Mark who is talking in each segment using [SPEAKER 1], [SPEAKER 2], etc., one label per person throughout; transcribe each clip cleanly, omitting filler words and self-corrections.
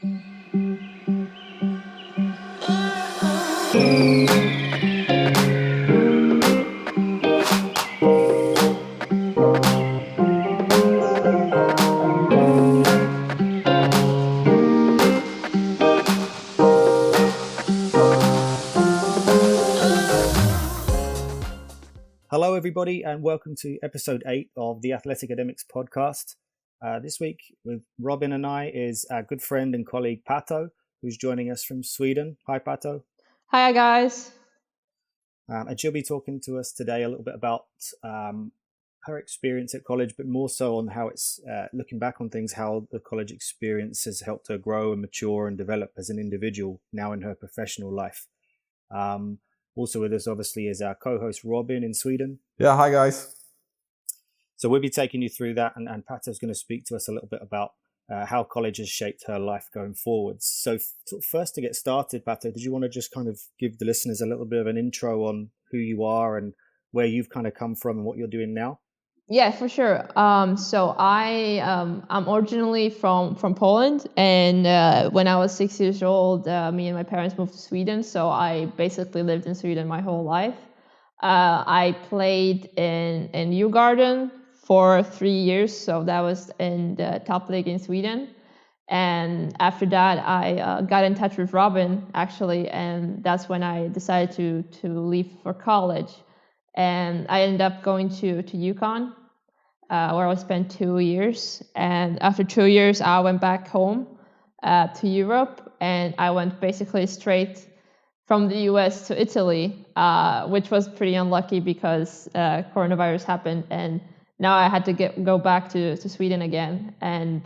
[SPEAKER 1] Hello, everybody, and welcome to episode 8 of the Athleticademix podcast. This week with Robin and I is our good friend and colleague Pato, who's joining us from Sweden. Hi, Pato.
[SPEAKER 2] Hi, guys.
[SPEAKER 1] And she'll be talking to us today a little bit about her experience at college, but more so on how it's, looking back on things, how the college experience has helped her grow and mature and develop as an individual now in her professional life. Also with us, obviously, is our co-host Robin in Sweden.
[SPEAKER 3] Yeah, hi guys.
[SPEAKER 1] So we'll be taking you through that, and Pato's going to speak to us a little bit about how college has shaped her life going forwards. So first, to get started, Pato, did you want to just kind of give the listeners a little bit of an intro on who you are and where you've kind of come from and what you're doing now?
[SPEAKER 2] Yeah, for sure. So I'm originally from Poland, and when I was 6 years old, me and my parents moved to Sweden. So I basically lived in Sweden my whole life. I played in Djurgården for 3 years, so that was in the top league in Sweden. And after that, I got in touch with Robin actually, and that's when I decided to leave for college. And I ended up going to UConn, where I spent 2 years. And after 2 years, I went back home to Europe, and I went basically straight from the US to Italy, which was pretty unlucky because coronavirus happened, and now I had to go back to Sweden again. And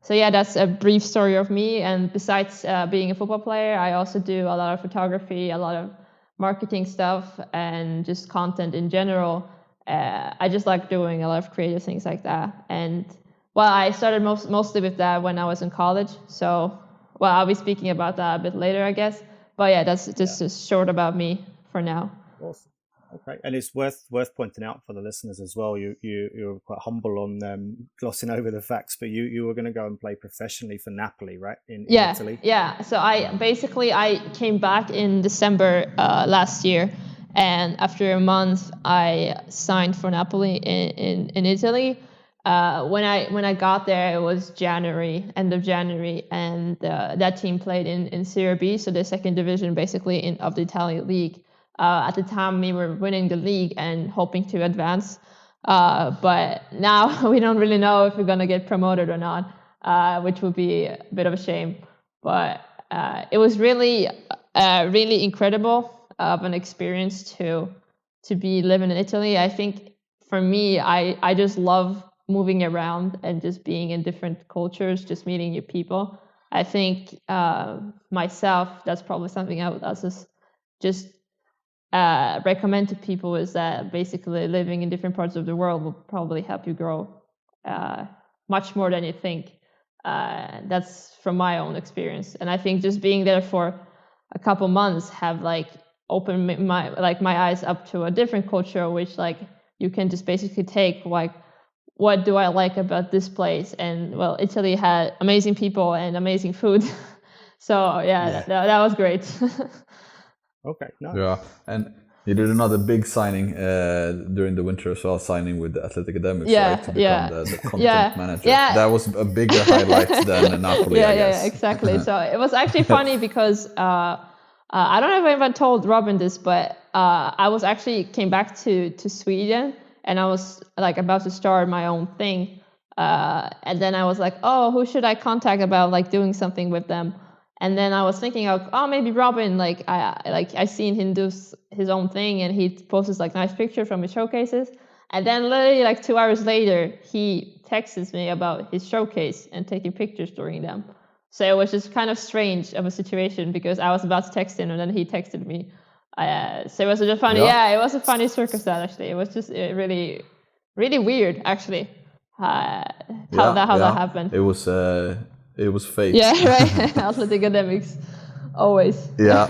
[SPEAKER 2] so yeah, that's a brief story of me. And besides being a football player, I also do a lot of photography, a lot of marketing stuff, and just content in general. I just like doing a lot of creative things like that. And well, I started mostly with that when I was in college. So, well, I'll be speaking about that a bit later, I guess. But yeah, that's just short about me for now.
[SPEAKER 1] Awesome. Okay, and it's worth pointing out for the listeners as well. You're quite humble on glossing over the facts, but you were going to go and play professionally for Napoli, right? In Italy.
[SPEAKER 2] Yeah. So I came back in December last year, and after a month, I signed for Napoli in Italy. When I got there, it was end of January, and that team played in Serie B, so the second division basically of the Italian league. At the time, we were winning the league and hoping to advance, but now we don't really know if we're gonna get promoted or not, which would be a bit of a shame. But it was really incredible of an experience to be living in Italy. I think for me, I just love moving around and just being in different cultures, just meeting new people. I think myself, that's probably something I would also just recommend to people, is that basically living in different parts of the world will probably help you grow much more than you think. That's from my own experience. And I think just being there for a couple months have opened my eyes up to a different culture, which you can just basically take what do I like about this place? And well, Italy had amazing people and amazing food. So yeah. That was great.
[SPEAKER 1] Okay, nice.
[SPEAKER 3] Yeah, and you did another big signing during the winter as well, signing with the Athleticademix, right? To become the content manager.
[SPEAKER 2] Yeah.
[SPEAKER 3] That was a bigger highlight than Napoli, I guess.
[SPEAKER 2] Yeah, exactly. So it was actually funny because I don't know if I even told Robin this, but I was actually came back to Sweden, and I was about to start my own thing. And then I was like, oh, who should I contact about doing something with them? And then I was thinking, maybe Robin. I seen him do his own thing, and he posts nice pictures from his showcases. And then literally 2 hours later, he texts me about his showcase and taking pictures during them. So it was just kind of strange of a situation because I was about to text him, and then he texted me. So it was just funny. Yeah, it was a funny circumstance actually. It was just really, really weird actually. How that happened.
[SPEAKER 3] It was fate.
[SPEAKER 2] Yeah, right. Athleticademix, always.
[SPEAKER 3] Yeah.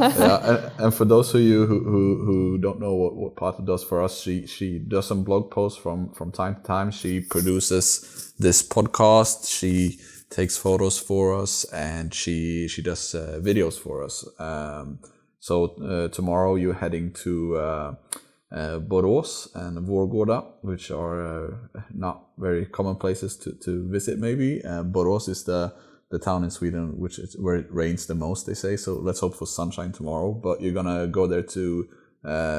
[SPEAKER 3] And for those of you who don't know what Pato does for us, she does some blog posts from time to time. She produces this podcast. She takes photos for us, and she does videos for us. So tomorrow you're heading to Borås and Vårgårda, which are not very common places to visit maybe. Borås is the town in Sweden which is where it rains the most, they say, so let's hope for sunshine tomorrow. But you're gonna go there to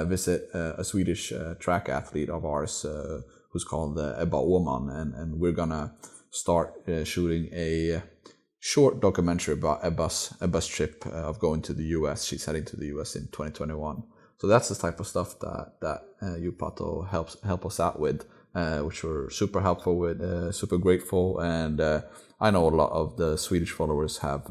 [SPEAKER 3] visit a Swedish track athlete of ours who's called Ebba Åhman, and we're gonna start shooting a short documentary about Ebba's trip of going to the US. She's heading to the US in 2021. So that's the type of stuff that you, Pato, help us out with, which we're super helpful with, super grateful, and I know a lot of the Swedish followers have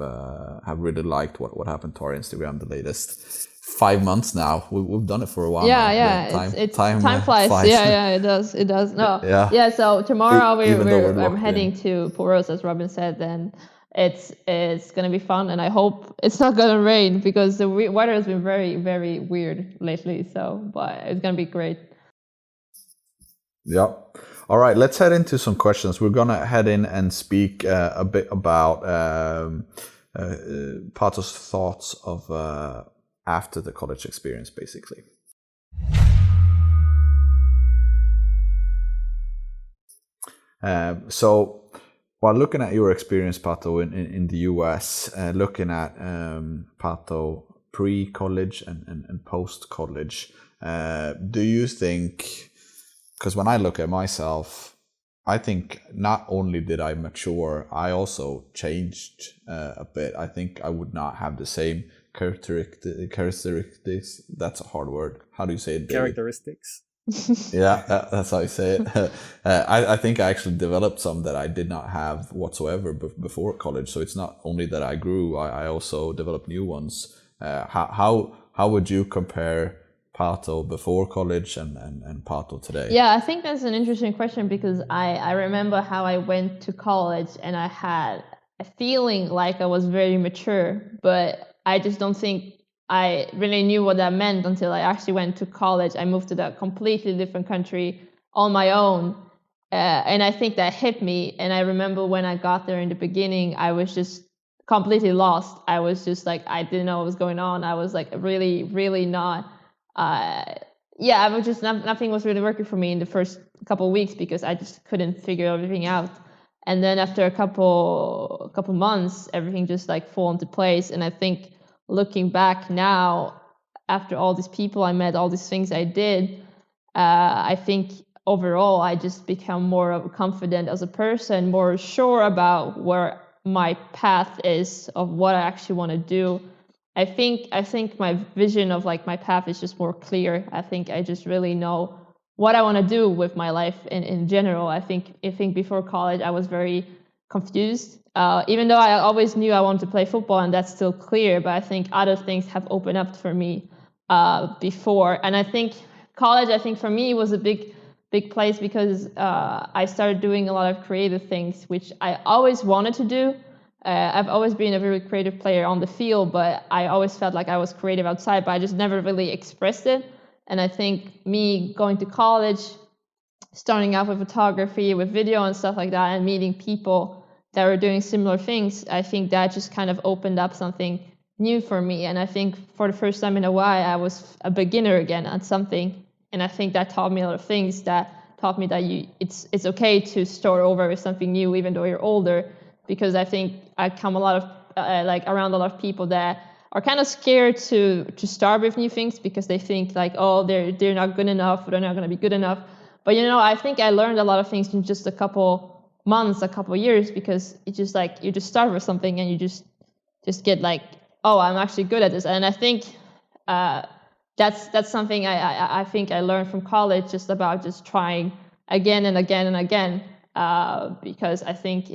[SPEAKER 3] really liked what happened to our Instagram the latest 5 months now. We've done it for a while.
[SPEAKER 2] Yeah. Time flies. Yeah, it does. No. Yeah. So tomorrow I'm heading to Borås, as Robin said, and it's gonna be fun, and I hope it's not gonna rain because the weather has been very, very weird lately. So, but it's gonna be great.
[SPEAKER 3] Yeah. All right. Let's head into some questions. We're gonna head in and speak a bit about Pato's thoughts of after the college experience, basically. So, while looking at your experience, Pato, in the US, looking at Pato pre-college and post-college, do you think, because when I look at myself, I think not only did I mature, I also changed a bit. I think I would not have the same characteristics. That's a hard word. How do you say it, David?
[SPEAKER 1] Characteristics.
[SPEAKER 3] Yeah, that's how you say it. I think I actually developed some that I did not have whatsoever before college. So it's not only that I grew, I also developed new ones. How would you compare Pato before college and Pato today?
[SPEAKER 2] Yeah, I think that's an interesting question because I remember how I went to college and I had a feeling like I was very mature, but I just don't think I really knew what that meant until I actually went to college. I moved to a completely different country on my own. And I think that hit me. And I remember when I got there in the beginning, I was just completely lost. I was just like, I didn't know what was going on. I was like really, really not. I was just, nothing was really working for me in the first couple of weeks because I just couldn't figure everything out. And then after a couple months, everything just like fall into place. And I think looking back now, after all these people I met, all these things I did, I think overall I just become more confident as a person, more sure about where my path is, of what I actually want to do. I think my vision of like my path is just more clear. I think I just really know what I want to do with my life in general. I think before college I was very confused. Even though I always knew I wanted to play football, and that's still clear, but I think other things have opened up for me before. And I think college, for me, was a big place because I started doing a lot of creative things, which I always wanted to do. I've always been a very creative player on the field, but I always felt like I was creative outside, but I just never really expressed it. And I think me going to college, starting out with photography, with video and stuff like that, and meeting people that were doing similar things, I think that just kind of opened up something new for me. And I think for the first time in a while, I was a beginner again at something. And I think that taught me a lot of things, that taught me that it's okay to start over with something new, even though you're older. Because I think I come around a lot of people that are kind of scared to start with new things because they think like, oh, they're not good enough, or they're not going to be good enough. But I think I learned a lot of things in just a couple months, a couple years, because it's just like you just start with something and you just get like, oh, I'm actually good at this. And I think that's something I think I learned from college, just about just trying again and again and again. Because I think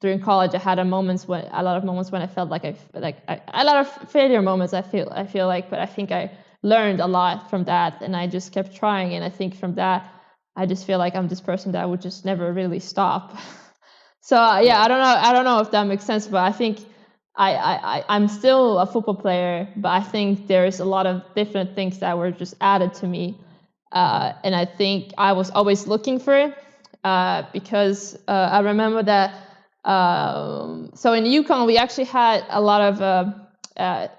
[SPEAKER 2] during college I had a lot of moments when I felt like a lot of failure moments. I feel like, but I think I learned a lot from that, and I just kept trying. And I think from that, I just feel like I'm this person that would just never really stop. So I don't know if that makes sense, but I think I'm still a football player, but I think there's a lot of different things that were just added to me, and I think I was always looking for it, because I remember that So in UConn, we actually had a lot of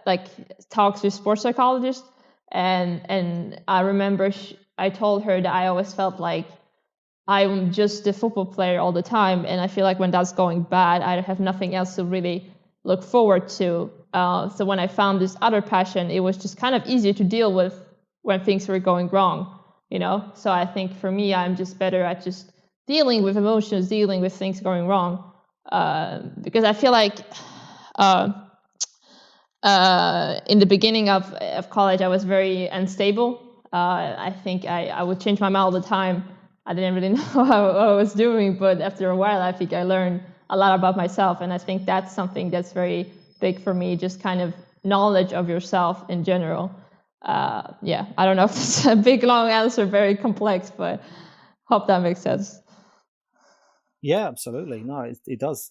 [SPEAKER 2] like talks with sports psychologists, and I remember I told her that I always felt like I'm just a football player all the time, and I feel like when that's going bad, I have nothing else to really look forward to. So when I found this other passion, it was just kind of easier to deal with when things were going wrong, you know? So I think for me, I'm just better at just dealing with emotions, dealing with things going wrong. Because I feel like in the beginning of college, I was very unstable. I think I would change my mind all the time. I didn't really know what I was doing, but after a while, I think I learned a lot about myself. And I think that's something that's very big for me, just kind of knowledge of yourself in general. Yeah, I don't know if it's a big, long answer, very complex, but hope that makes sense.
[SPEAKER 1] Yeah, absolutely. No, it does.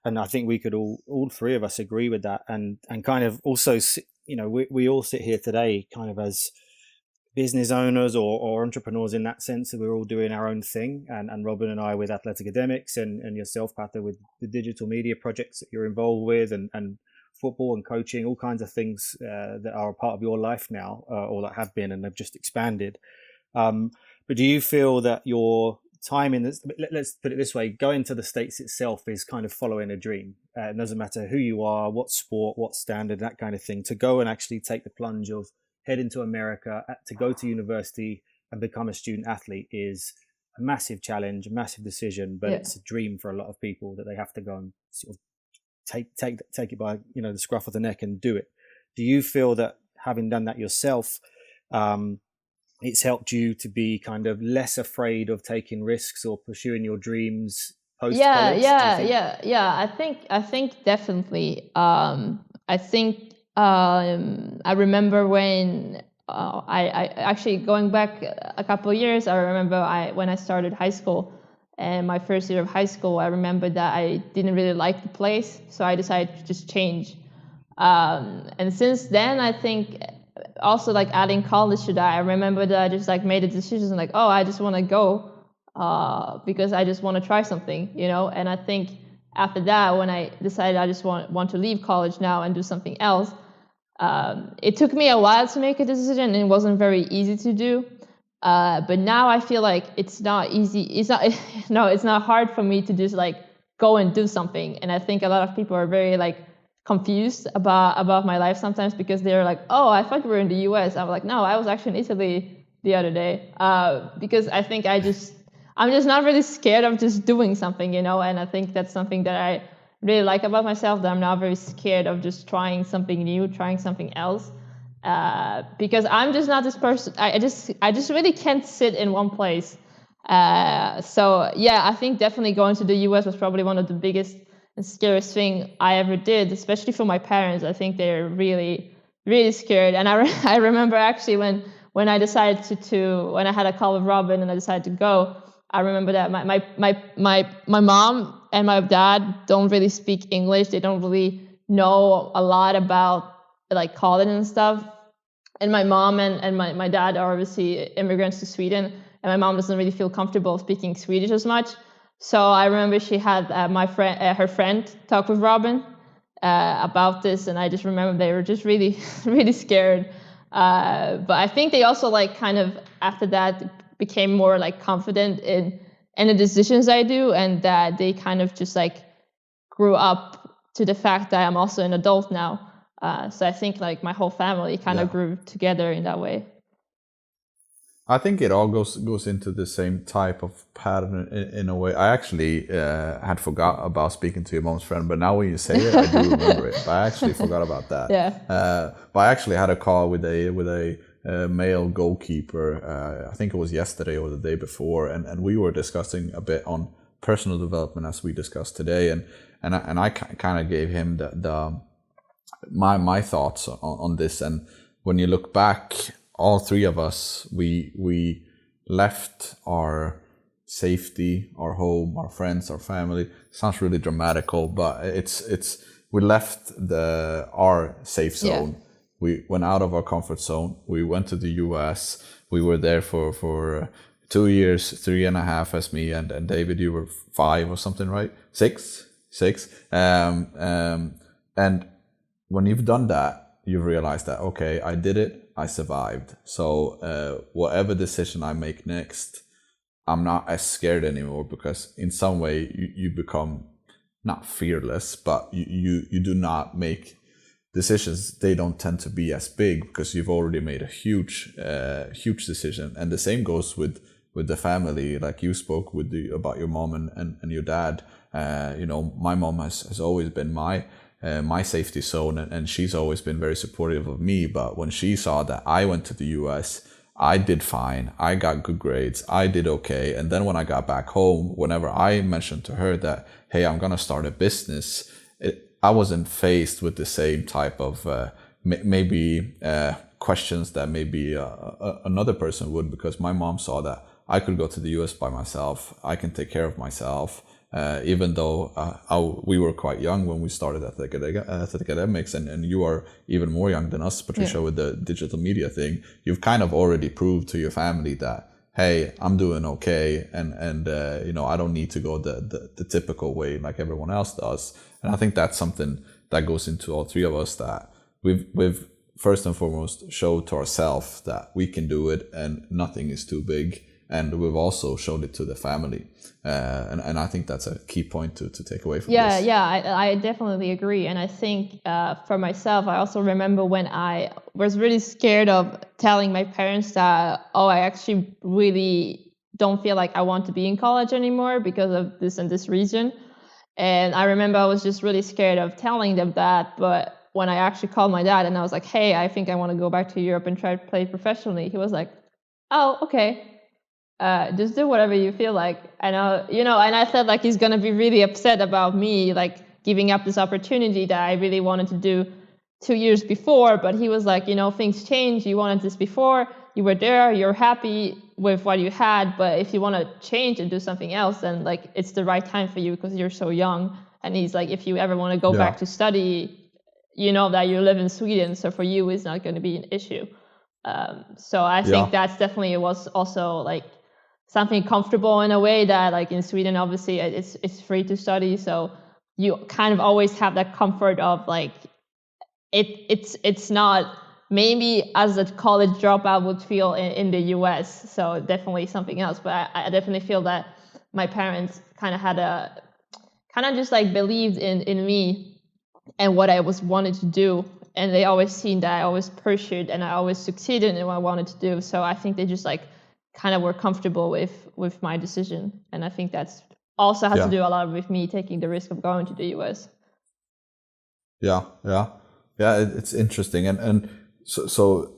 [SPEAKER 1] And I think we could all three of us agree with that. And kind of also, you know, we all sit here today kind of as business owners or entrepreneurs in that sense, that we're all doing our own thing. And Robin and I with Athleticademix, and yourself, Pato, with the digital media projects that you're involved with, and football and coaching, all kinds of things that are a part of your life now, or that have been and have just expanded. But do you feel that your time in this, let's put it this way, going to the States itself is kind of following a dream? It doesn't matter who you are, what sport, what standard, that kind of thing. To go and actually take the plunge of heading to America, to go to university and become a student athlete is a massive challenge, a massive decision, but it's a dream for a lot of people that they have to go and sort of take it by, you know, the scruff of the neck and do it. Do you feel that having done that yourself, it's helped you to be kind of less afraid of taking risks or pursuing your dreams post college?
[SPEAKER 2] Yeah. I think definitely. I think I remember when I actually, going back a couple of years, I remember when I started high school, and my first year of high school, I remember that I didn't really like the place, so I decided to just change. And since then, I think also like adding college to that, I remember that I just like made a decision like, oh, I just want to go because I just want to try something, you know. And I think after that, when I decided I just want to leave college now and do something else, it took me a while to make a decision, and it wasn't very easy to do. But now I feel like it's not easy. It's not hard for me to just like go and do something. And I think a lot of people are very like confused about my life sometimes, because they're like, oh, I thought you were in the US. I'm like, no, I was actually in Italy the other day. Because I think I'm just not really scared of just doing something, you know. And I think that's something that I really like about myself, that I'm not very scared of just trying something new, trying something else. Because I'm just not this person. I just really can't sit in one place. So yeah, I think definitely going to the US was probably one of the biggest and scariest thing I ever did, especially for my parents. I think they're really, really scared. And I remember actually when I decided when I had a call with Robin and I decided to go, I remember that my mom and my dad don't really speak English. They don't really know a lot about like college and stuff. And my mom and my dad are obviously immigrants to Sweden, and my mom doesn't really feel comfortable speaking Swedish as much. So I remember she had her friend talk with Robin about this, and I just remember they were just really, really scared. But I think they also like kind of after that became more like confident in the decisions I do, and that they kind of just like grew up to the fact that I'm also an adult now. So I think like my whole family kind of grew together in that way.
[SPEAKER 3] I think it all goes into the same type of pattern in a way. I actually had forgot about speaking to your mom's friend, but now when you say it, I do remember it. But I actually forgot about that.
[SPEAKER 2] Yeah.
[SPEAKER 3] But I actually had a call with a male goalkeeper. I think it was yesterday or the day before, and we were discussing a bit on personal development as we discussed today, and I kind of gave him my thoughts on this. And when you look back, all three of us, we left our safety, our home, our friends, our family. It sounds really dramatical, but we left our safe zone. Yeah. We went out of our comfort zone. We went to the US. We were there for 2 years, 3.5 as me, and David, you were 5 or something, right? six. And when you've done that, you realize that, okay, I did it, I survived. So whatever decision I make next, I'm not as scared anymore, because in some way you become not fearless, but you do not make decisions. They don't tend to be as big because you've already made a huge decision. And the same goes with the family. Like you spoke about your mom and your dad. My mom has always been my safety zone, and she's always been very supportive of me. But when she saw that I went to the US, I did fine, I got good grades, I did okay. And then when I got back home, whenever I mentioned to her that, hey, I'm gonna start a business, I wasn't faced with the same type of questions that maybe another person would, because my mom saw that I could go to the US by myself, I can take care of myself. Even though we were quite young when we started Athleticademix, and you are even more young than us, Patricia, with the digital media thing, you've kind of already proved to your family that, hey, I'm doing okay, and I don't need to go the typical way like everyone else does. And I think that's something that goes into all three of us, that we've first and foremost showed to ourselves that we can do it and nothing is too big. And we've also showed it to the family. And I think that's a key point to take away from this.
[SPEAKER 2] Yeah, I definitely agree. And I think for myself, I also remember when I was really scared of telling my parents that, I actually really don't feel like I want to be in college anymore because of this and this reason. And I remember I was just really scared of telling them that. But when I actually called my dad and I was like, hey, I think I want to go back to Europe and try to play professionally, he was like, oh, okay. Just do whatever you feel like. And I felt like he's gonna be really upset about me like giving up this opportunity that I really wanted to do 2 years before. But he was like, things change. You wanted this before. You were there. You're happy with what you had. But if you want to change and do something else, then like it's the right time for you because you're so young. And he's like, if you ever want to go back to study, you know that you live in Sweden, so for you it's not going to be an issue. So I think that's definitely was also like something comfortable in a way that like in Sweden, obviously it's free to study. So you kind of always have that comfort of like, it's not maybe as a college dropout would feel in the US. So definitely something else. But I definitely feel that my parents kind of just like believed in me and what I wanted to do. And they always seen that I always pursued and I always succeeded in what I wanted to do. So I think they just like kind of were comfortable with my decision. And I think that's also has to do a lot with me taking the risk of going to the US.
[SPEAKER 3] Yeah, it's interesting. And so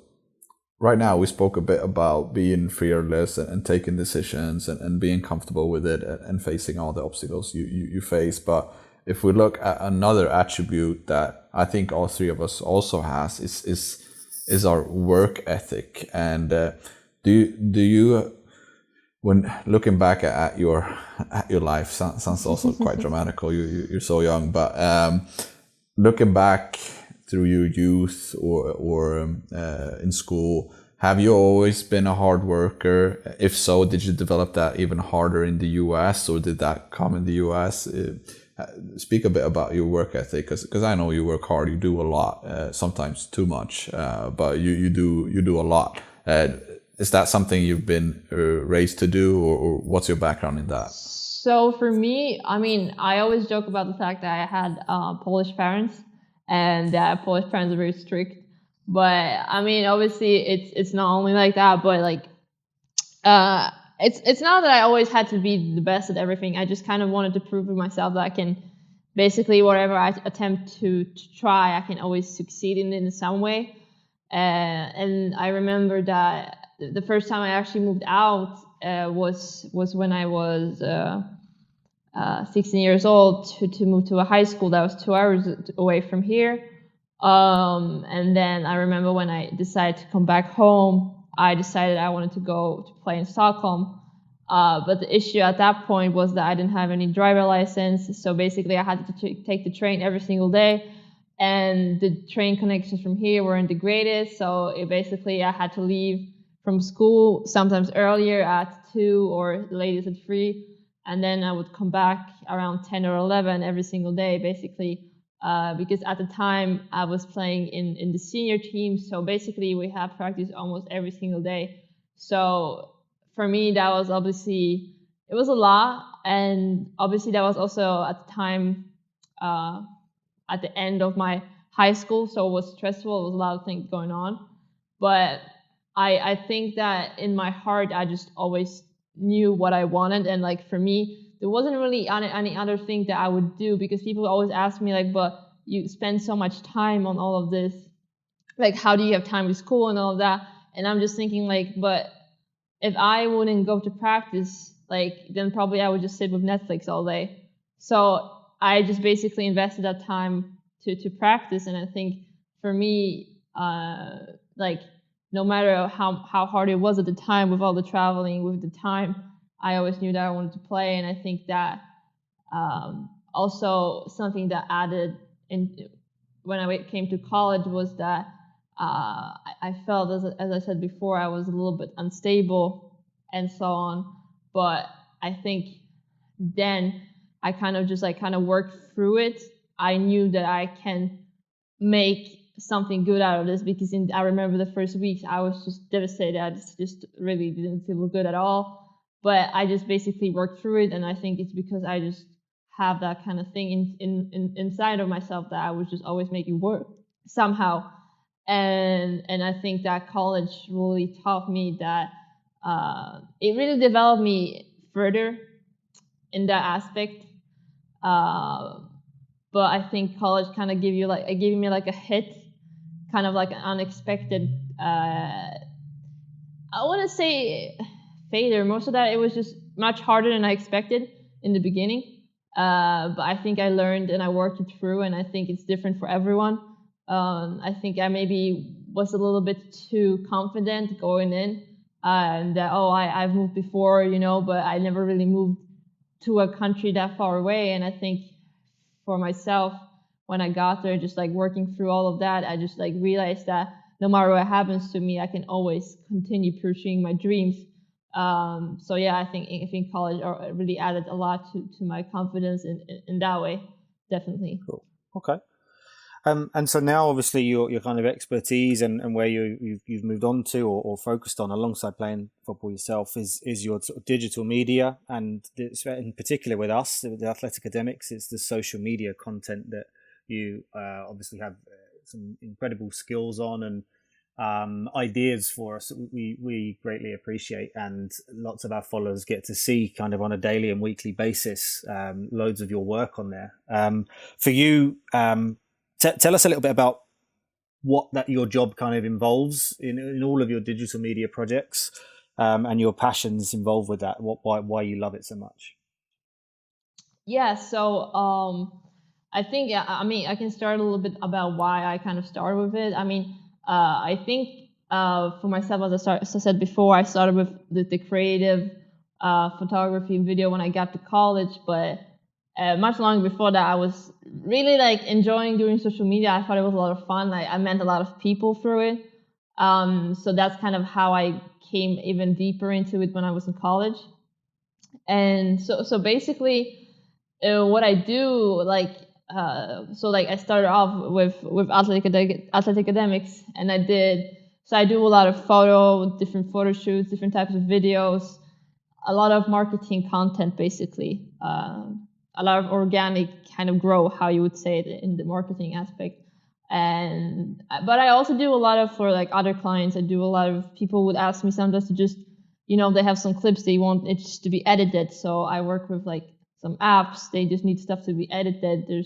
[SPEAKER 3] right now we spoke a bit about being fearless and taking decisions and being comfortable with it and facing all the obstacles you face. But if we look at another attribute that I think all three of us also has is our work ethic. And do you when looking back at your life, sounds also quite dramatical. You're so young, but looking back through your youth or in school, have you always been a hard worker? If so, did you develop that even harder in the US, or did that come in the US? Speak a bit about your work ethic, because I know you work hard. You do a lot, sometimes too much, but you do a lot. Is that something you've been raised to do, or what's your background in that?
[SPEAKER 2] So for me, I mean, I always joke about the fact that I had Polish parents, and that Polish parents are very strict. But I mean, obviously, it's not only like that, but like, it's not that I always had to be the best at everything. I just kind of wanted to prove to myself that I can, basically, whatever I attempt to try, I can always succeed in some way. And I remember that the first time I actually moved out was when I was 16 years old to move to a high school that was 2 hours away from here. And then I remember when I decided to come back home, I decided I wanted to go to play in Stockholm. But the issue at that point was that I didn't have any driver license. So basically I had to take the train every single day. And the train connections from here weren't the greatest. So basically I had to leave from school sometimes earlier at 2 or latest at 3. and then I would come back around 10 or 11 every single day, basically, because at the time I was playing in the senior team. So basically we had practice almost every single day. So for me, that was obviously, it was a lot. And obviously that was also at the time, at the end of my high school. So it was stressful. It was a lot of things going on. But I think that in my heart, I just always knew what I wanted. And like for me, there wasn't really any other thing that I would do, because people always ask me like, but you spend so much time on all of this. Like, how do you have time with school and all of that? And I'm just thinking like, but if I wouldn't go to practice, like then probably I would just sit with Netflix all day. So I just basically invested that time to practice. And I think for me, like no matter how hard it was at the time, with all the traveling, with the time, I always knew that I wanted to play. And I think that also something that added in when I came to college was that I felt, as I said before, I was a little bit unstable and so on. But I think then I kind of worked through it. I knew that I can make something good out of this, because I remember the first weeks I was just devastated. I just really didn't feel good at all. But I just basically worked through it, and I think it's because I just have that kind of thing inside of myself that I was just always making work somehow. And I think that college really taught me that it really developed me further in that aspect. But I think college kind of gave me like a hit, kind of like an unexpected, I wouldn't say failure. Most of that, it was just much harder than I expected in the beginning. But I think I learned and I worked it through, and I think it's different for everyone. I think I maybe was a little bit too confident going in, and that, I've moved before, but I never really moved to a country that far away. And I think for myself, when I got there, just like working through all of that, I just like realized that no matter what happens to me, I can always continue pursuing my dreams. So yeah, I think college really added a lot to my confidence in that way, definitely.
[SPEAKER 1] Cool. Okay. And so now, obviously, your kind of expertise and where you've moved on to or focused on alongside playing football yourself is your sort of digital media, and in particular with us, the Athleticademix, it's the social media content that you obviously have some incredible skills on and ideas for us. We greatly appreciate, and lots of our followers get to see kind of on a daily and weekly basis loads of your work on there. For you. Tell us a little bit about what your job kind of involves in all of your digital media projects, and your passions involved with that. Why you love it so much?
[SPEAKER 2] Yeah, so I think I can start a little bit about why I kind of started with it. I think for myself, as I said before, I started with the creative photography and video when I got to college, but much longer before that, I was really like enjoying doing social media. I thought it was a lot of fun. I met a lot of people through it. So that's kind of how I came even deeper into it when I was in college. And so basically, what I do, I started off with Athleticademix, and I do a lot of different photo shoots, different types of videos, a lot of marketing content, basically. A lot of organic kind of grow, how you would say it in the marketing aspect. But I also do a lot of, for like other clients, I do a lot of, people would ask me sometimes to just, they have some clips they want it just to be edited. So I work with like some apps, they just need stuff to be edited. They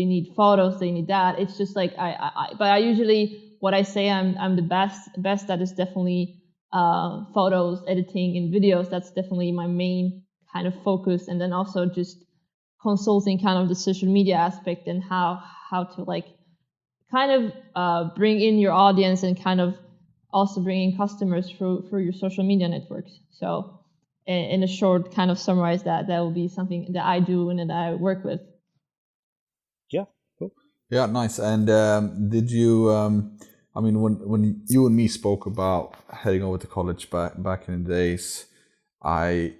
[SPEAKER 2] need photos, they need that. It's just like, but I usually, what I say I'm the best that is definitely photos, editing, and videos. That's definitely my main kind of focus. And then also just consulting kind of the social media aspect and how to like kind of bring in your audience and kind of also bring in customers through your social media networks. So in a short kind of summarize that will be something that I do and that I work with.
[SPEAKER 1] Yeah, cool.
[SPEAKER 3] Yeah, nice. And did you when you and me spoke about heading over to college back in the days, I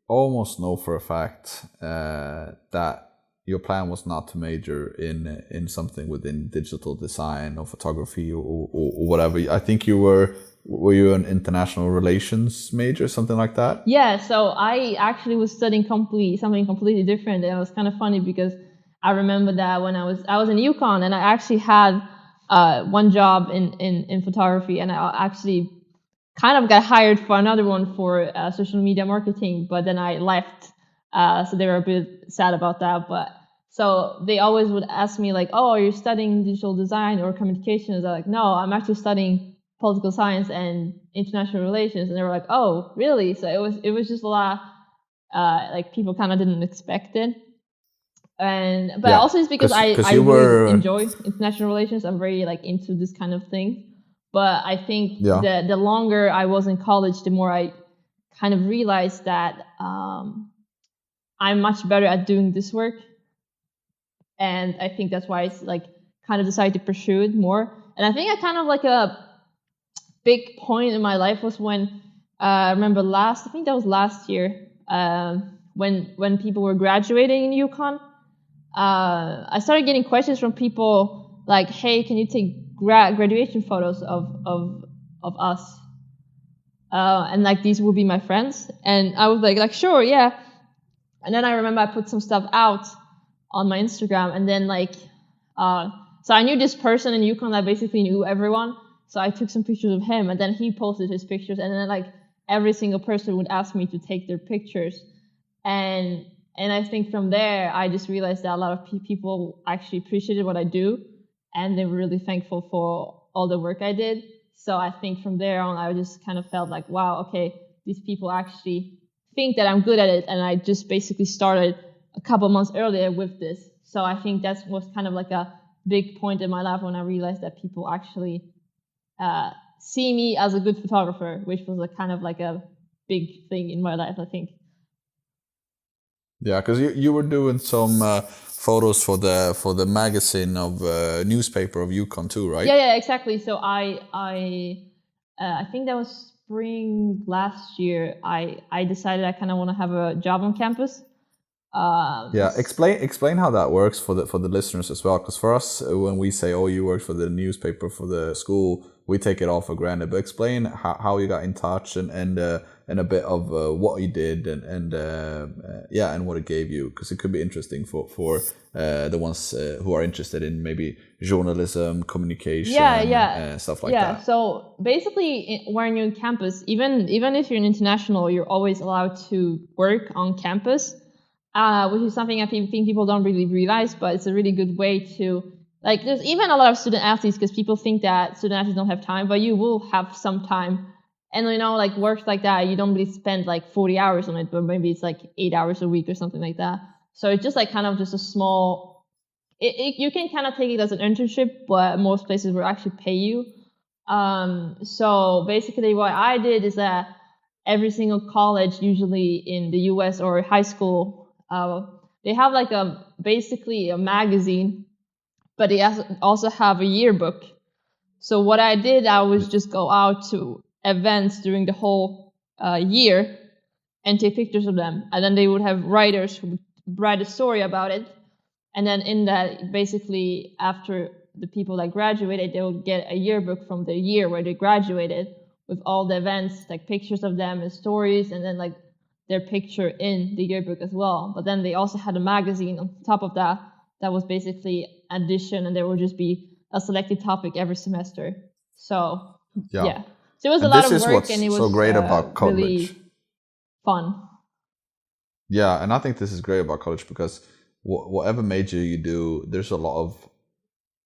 [SPEAKER 3] almost know for a fact that your plan was not to major in something within digital design or photography or whatever. I think were you an international relations major, something like that?
[SPEAKER 2] Yeah, so I actually was studying something completely different. And it was kind of funny because I remember that when I was in UConn, and I actually had one job in photography, and I actually kind of got hired for another one for social media marketing, but then I left. So they were a bit sad about that. But so they always would ask me like, "Oh, are you studying digital design or communications?" I'm like, "No, I'm actually studying political science and international relations." And they were like, "Oh, really?" So it was just a lot. Like people kind of didn't expect it. But
[SPEAKER 3] Yeah,
[SPEAKER 2] also it's because
[SPEAKER 3] because
[SPEAKER 2] I
[SPEAKER 3] you
[SPEAKER 2] really
[SPEAKER 3] were
[SPEAKER 2] enjoy international relations. I'm very like into this kind of thing. But I think
[SPEAKER 3] yeah
[SPEAKER 2] the longer I was in college, the more I kind of realized that I'm much better at doing this work, and I think that's why I like kind of decided to pursue it more. And I think I kind of like a big point in my life was when I remember I think that was last year, when people were graduating in UConn. I started getting questions from people like, "Hey, can you take graduation photos of us?" And like these would be my friends, and I was like sure, yeah. And then I remember I put some stuff out on my Instagram, and then so I knew this person in UConn that basically knew everyone. So I took some pictures of him, and then he posted his pictures, and then like every single person would ask me to take their pictures, and I think from there I just realized that a lot of people actually appreciated what I do, and they were really thankful for all the work I did. So I think from there on I just kind of felt like, wow, okay, these people actually think that I'm good at it, and I just basically started a couple months earlier with this. So I think that was kind of like a big point in my life when I realized that people actually see me as a good photographer, which was a kind of like a big thing in my life, I think.
[SPEAKER 3] yeah, because you were doing some photos for the magazine of newspaper of UConn too, right?
[SPEAKER 2] Yeah, exactly. So I think that was spring last year. I decided I kind of want to have a job on campus.
[SPEAKER 3] Yeah, explain how that works for the listeners as well. Because for us, when we say, "Oh, you work for the newspaper for the school," we take it all for granted. But explain how you got in touch and a bit of what you did and what it gave you, because it could be interesting for the ones who are interested in maybe journalism, communication, stuff like
[SPEAKER 2] yeah.
[SPEAKER 3] that.
[SPEAKER 2] So basically, when you're on campus, even if you're an international, you're always allowed to work on campus. Which is something I think people don't really realize, but it's a really good way to, like, there's even a lot of student athletes, because people think that student athletes don't have time, but you will have some time. And, like works like that, you don't really spend like 40 hours on it, but maybe it's like 8 hours a week or something like that. So it's just like kind of just a small, you can kind of take it as an internship, but most places will actually pay you. So basically what I did is that every single college, usually in the US or high school, they have like basically a magazine, but they also have a yearbook. So what I did, I was just go out to events during the whole year and take pictures of them, and then they would have writers who would write a story about it, and then in that, basically after the people that graduated, they would get a yearbook from the year where they graduated with all the events, like pictures of them and stories, and then like their picture in the yearbook as well. But then they also had a magazine on top of that was basically addition, and there would just be a selected topic every semester. So
[SPEAKER 3] Yeah,
[SPEAKER 2] yeah, so it was a
[SPEAKER 3] and
[SPEAKER 2] lot
[SPEAKER 3] this
[SPEAKER 2] of
[SPEAKER 3] is
[SPEAKER 2] work, and it
[SPEAKER 3] what's so
[SPEAKER 2] was
[SPEAKER 3] great about college.
[SPEAKER 2] really fun.
[SPEAKER 3] Yeah, and I think this is great about college because whatever major you do, there's a lot of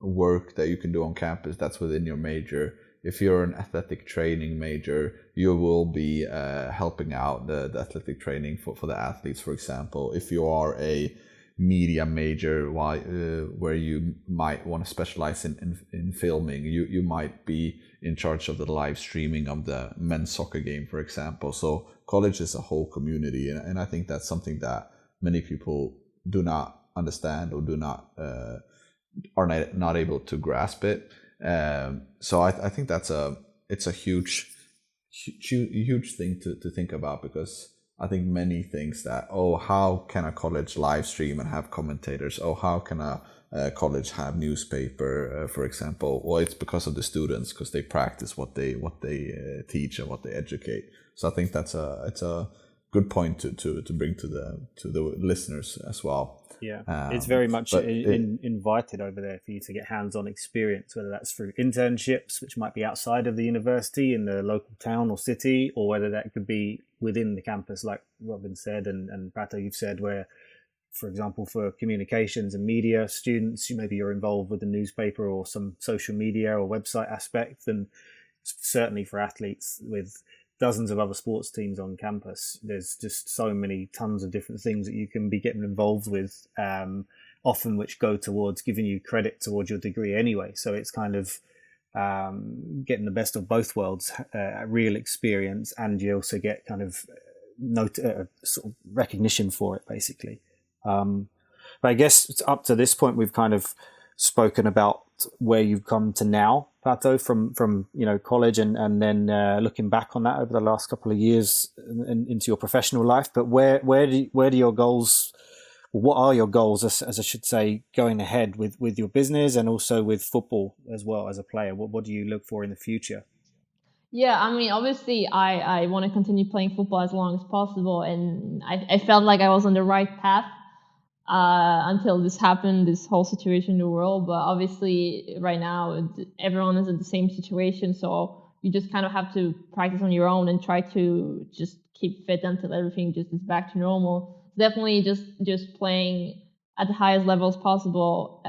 [SPEAKER 3] work that you can do on campus that's within your major. If you're an athletic training major, you will be helping out the athletic training for the athletes, for example. If you are a media major, where you might want to specialize in filming, you might be in charge of the live streaming of the men's soccer game, for example. So college is a whole community, and I think that's something that many people do not understand or do not are not able to grasp it. So I think it's a huge thing to think about, because I think many things that, oh, how can a college live stream and have commentators? Oh, how can a college have newspaper, for example? Well, it's because of the students, because they practice what they teach and what they educate. So I think it's a good point to bring to the listeners as well.
[SPEAKER 1] Yeah, it's very much invited over there for you to get hands-on experience, whether that's through internships, which might be outside of the university in the local town or city, or whether that could be within the campus, like Robin said, and Pato, you've said, where, for example, for communications and media students, maybe you're involved with the newspaper or some social media or website aspect, and certainly for athletes with dozens of other sports teams on campus, there's just so many tons of different things that you can be getting involved with, often which go towards giving you credit towards your degree anyway. So it's kind of getting the best of both worlds, real experience, and you also get kind of sort of recognition for it, basically. But I guess up to this point, we've kind of spoken about where you've come to now, Pato, from college and then looking back on that over the last couple of years into your professional life. But where do your goals? What are your goals, as I should say, going ahead with your business and also with football as well as a player? What do you look for in the future?
[SPEAKER 2] Yeah, I mean, obviously, I want to continue playing football as long as possible, and I felt like I was on the right path until this happened, this whole situation in the world. But obviously, right now, everyone is in the same situation, so you just kind of have to practice on your own and try to just keep fit until everything just is back to normal. Definitely, just playing at the highest levels possible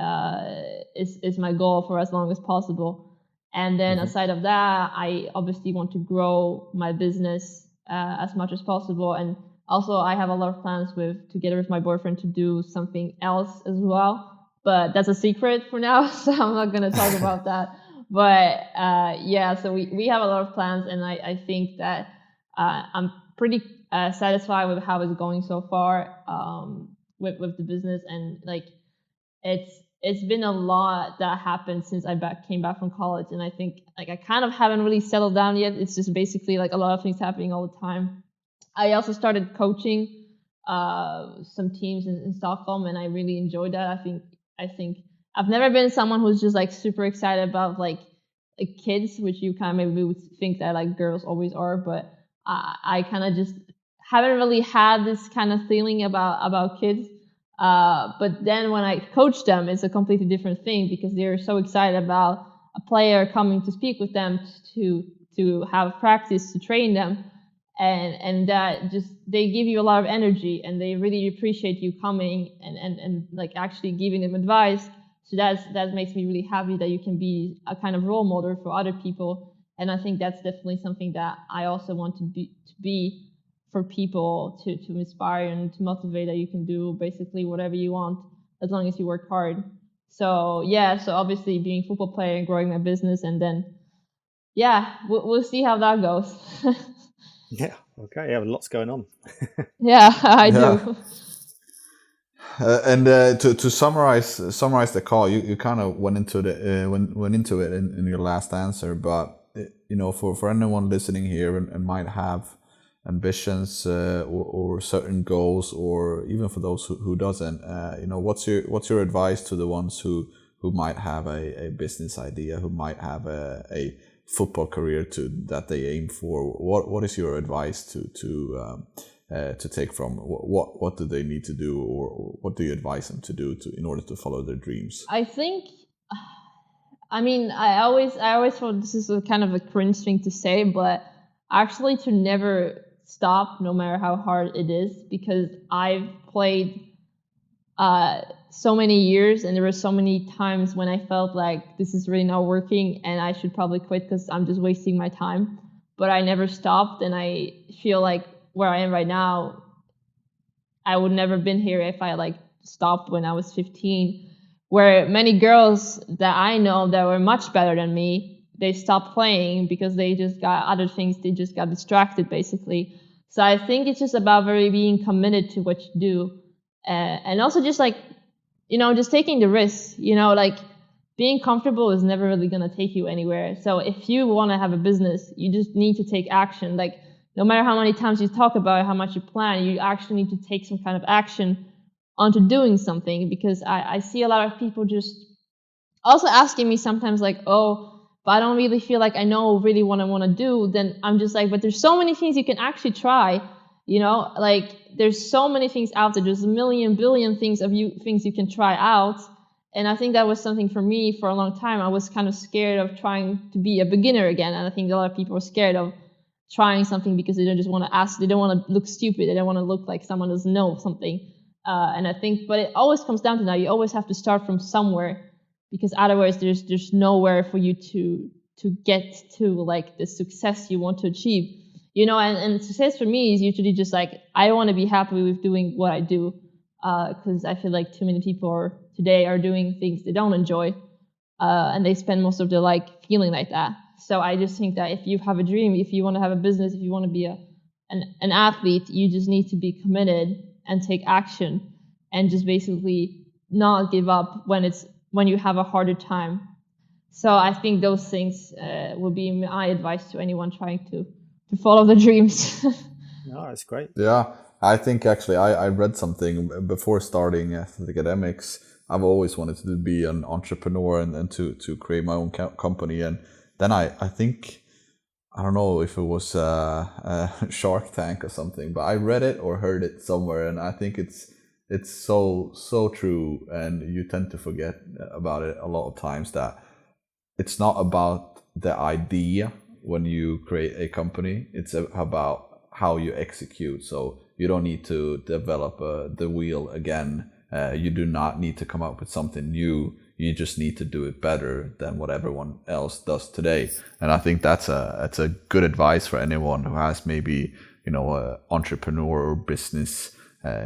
[SPEAKER 2] is my goal for as long as possible. And then aside of that, I obviously want to grow my business as much as possible. And also, I have a lot of plans together with my boyfriend to do something else as well. But that's a secret for now, so I'm not going to talk about that. But yeah, so we have a lot of plans, and I think that I'm pretty satisfied with how it's going so far with the business. And like it's been a lot that happened since I came back from college, and I think like I kind of haven't really settled down yet. It's just basically like a lot of things happening all the time. I also started coaching some teams in Stockholm, and I really enjoyed that. I think I've never been someone who's just like super excited about like kids, which you kind of maybe would think that like girls always are, but I kind of just haven't really had this kind of feeling about kids. But then when I coach them, it's a completely different thing because they're so excited about a player coming to speak with them, to have practice, to train them, and that just they give you a lot of energy, and they really appreciate you coming and like actually giving them advice. So that makes me really happy that you can be a kind of role model for other people, and I think that's definitely something that I also want to be for people, to inspire and to motivate, that you can do basically whatever you want as long as you work hard. So yeah, so obviously being a football player and growing my business, and then yeah, we'll see how that goes.
[SPEAKER 1] Yeah, okay, yeah, lots going on.
[SPEAKER 2] Yeah, I do.
[SPEAKER 3] And to summarize the call, you kind of went into it in your last answer, but for anyone listening here and might have ambitions or certain goals, or even for those who doesn't, what's your advice to the ones who might have a business idea, who might have a football career that they aim for? What is your advice to take from? What do they need to do, or what do you advise them to do in order to follow their dreams?
[SPEAKER 2] I think, I mean, I always thought this is a kind of a cringe thing to say, but actually to never stop, no matter how hard it is, because I've played so many years, and there were so many times when I felt like this is really not working and I should probably quit because I'm just wasting my time. But I never stopped, and I feel like where I am right now, I would never been here if I like stopped when I was 15. Where many girls that I know that were much better than me, they stopped playing because they just got other things. They just got distracted, basically. So I think it's just about being committed to what you do, and also just like, just taking the risk. Like being comfortable is never really gonna take you anywhere. So if you want to have a business, you just need to take action. Like no matter how many times you talk about it, how much you plan, you actually need to take some kind of action onto doing something. Because I see a lot of people just also asking me sometimes like, oh, but I don't really feel like I know really what I want to do. Then I'm just like, but there's so many things you can actually try, like there's so many things out there. There's a million billion things you can try out. And I think that was something for me for a long time. I was kind of scared of trying to be a beginner again. And I think a lot of people are scared of trying something because they don't just want to ask, they don't want to look stupid, they don't want to look like someone doesn't know something. And I think, but it always comes down to that. You always have to start from somewhere, because otherwise there's nowhere for you to get to like the success you want to achieve. And success for me is usually just like, I want to be happy with doing what I do, because I feel like too many people today are doing things they don't enjoy, and they spend most of their life feeling like that. So I just think that if you have a dream, if you want to have a business, if you want to be an athlete, you just need to be committed and take action, and just basically not give up when you have a harder time. So I think those things would be my advice to anyone trying to follow their dreams.
[SPEAKER 1] No, that's great.
[SPEAKER 3] Yeah, I think actually I read something before starting Athleticademix. I've always wanted to be an entrepreneur and to create my own company. And then I think, I don't know if it was Shark Tank or something, but I read it or heard it somewhere, and I think it's so true. And you tend to forget about it a lot of times, that it's not about the idea when you create a company. It's about how you execute. So you don't need to develop the wheel again. You do not need to come up with something new. You just need to do it better than what everyone else does today. And I think that's a good advice for anyone who has maybe, entrepreneur or business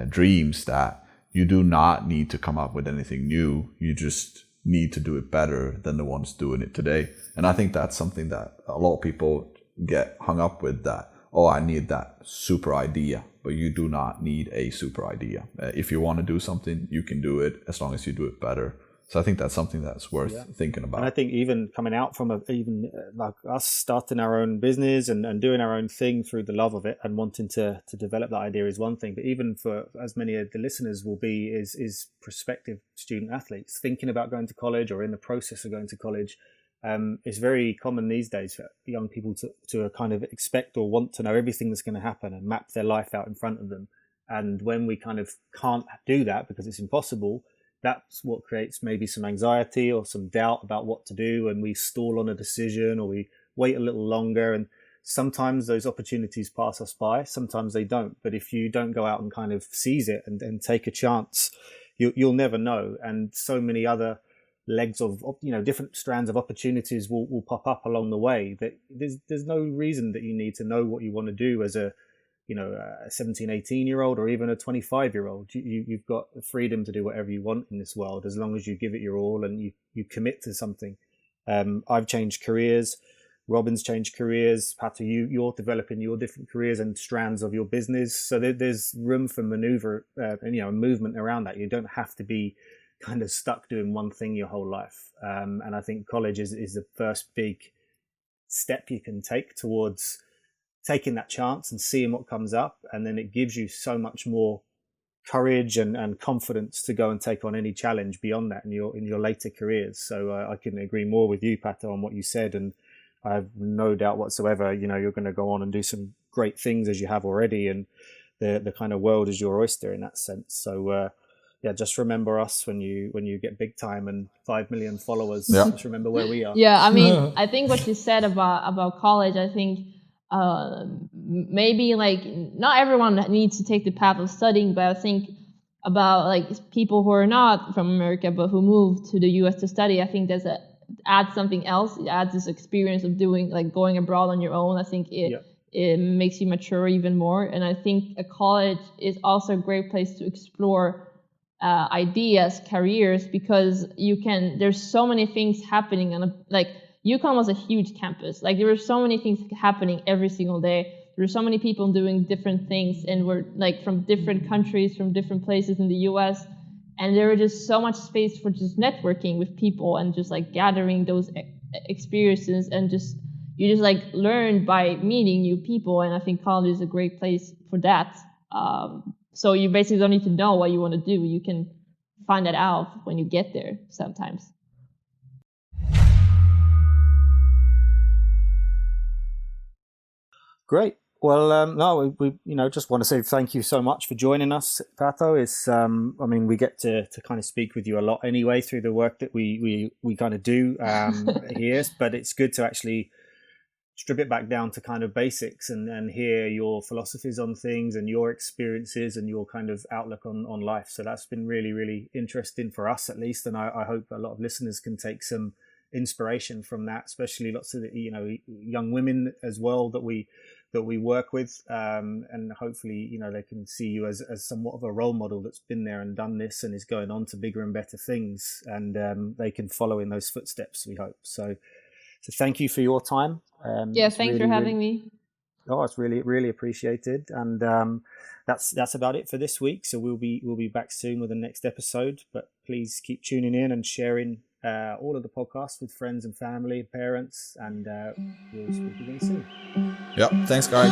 [SPEAKER 3] dreams, that you do not need to come up with anything new. You just need to do it better than the ones doing it today. And I think that's something that a lot of people get hung up with, that, oh, I need that super idea. But you do not need a super idea. If you want to do something, you can do it as long as you do it better. So I think that's something that's worth thinking about.
[SPEAKER 1] And I think even coming out from like us starting our own business and doing our own thing through the love of it and wanting to develop that idea is one thing. But even for as many of the listeners will be is prospective student athletes thinking about going to college or in the process of going to college. It's very common these days for young people to kind of expect or want to know everything that's going to happen and map their life out in front of them. And when we kind of can't do that because it's impossible, that's what creates maybe some anxiety or some doubt about what to do, and we stall on a decision or we wait a little longer. And sometimes those opportunities pass us by, sometimes they don't. But if you don't go out and kind of seize it and take a chance, you'll never know. And so many other legs of different strands of opportunities will pop up along the way, that there's no reason that you need to know what you want to do as a 17, 18-year-old or even a 25-year-old. You've got the freedom to do whatever you want in this world, as long as you give it your all and you commit to something. I've changed careers. Robin's changed careers. Pato, you're developing your different careers and strands of your business. So there's room for maneuver and movement around that. You don't have to be kind of stuck doing one thing your whole life. And I think college is the first big step you can take towards taking that chance and seeing what comes up. And then it gives you so much more courage and confidence to go and take on any challenge beyond that in your later careers. So I couldn't agree more with you, Pato, on what you said. And I have no doubt whatsoever, you're going to go on and do some great things as you have already. And the kind of world is your oyster in that sense. So just remember us when you get big time and 5 million followers. Yeah. Just remember where we are.
[SPEAKER 2] Yeah, I mean, I think what you said about college, I think maybe like not everyone needs to take the path of studying, but I think about like people who are not from America but who move to the US to study, I think adds something else. It adds this experience of doing like going abroad on your own. I think it makes you mature even more. And I think a college is also a great place to explore ideas, careers, because there's so many things happening like UConn was a huge campus. Like there were so many things happening every single day. There were so many people doing different things, and we're like from different countries, from different places in the US. And there was just so much space for just networking with people and just like gathering those experiences and just, you just like learn by meeting new people, and I think college is a great place for that. So you basically don't need to know what you want to do. You can find that out when you get there sometimes.
[SPEAKER 1] Great. Well, no, we just want to say thank you so much for joining us, Pato. It's, I mean, we get to kind of speak with you a lot anyway through the work that we kind of do here, but it's good to actually strip it back down to kind of basics and hear your philosophies on things and your experiences and your kind of outlook on life. So that's been really, really interesting for us, at least. And I hope a lot of listeners can take some inspiration from that, especially lots of young women as well that we work with, and hopefully they can see you as somewhat of a role model that's been there and done this and is going on to bigger and better things, and they can follow in those footsteps, we hope. So thank you for your time.
[SPEAKER 2] Thanks for having me.
[SPEAKER 1] Oh, it's really, really appreciated. And that's about it for this week. So we'll be back soon with the next episode, but please keep tuning in and sharing all of the podcasts with friends and family, parents, and we'll speak again soon.
[SPEAKER 3] Yeah, thanks guys.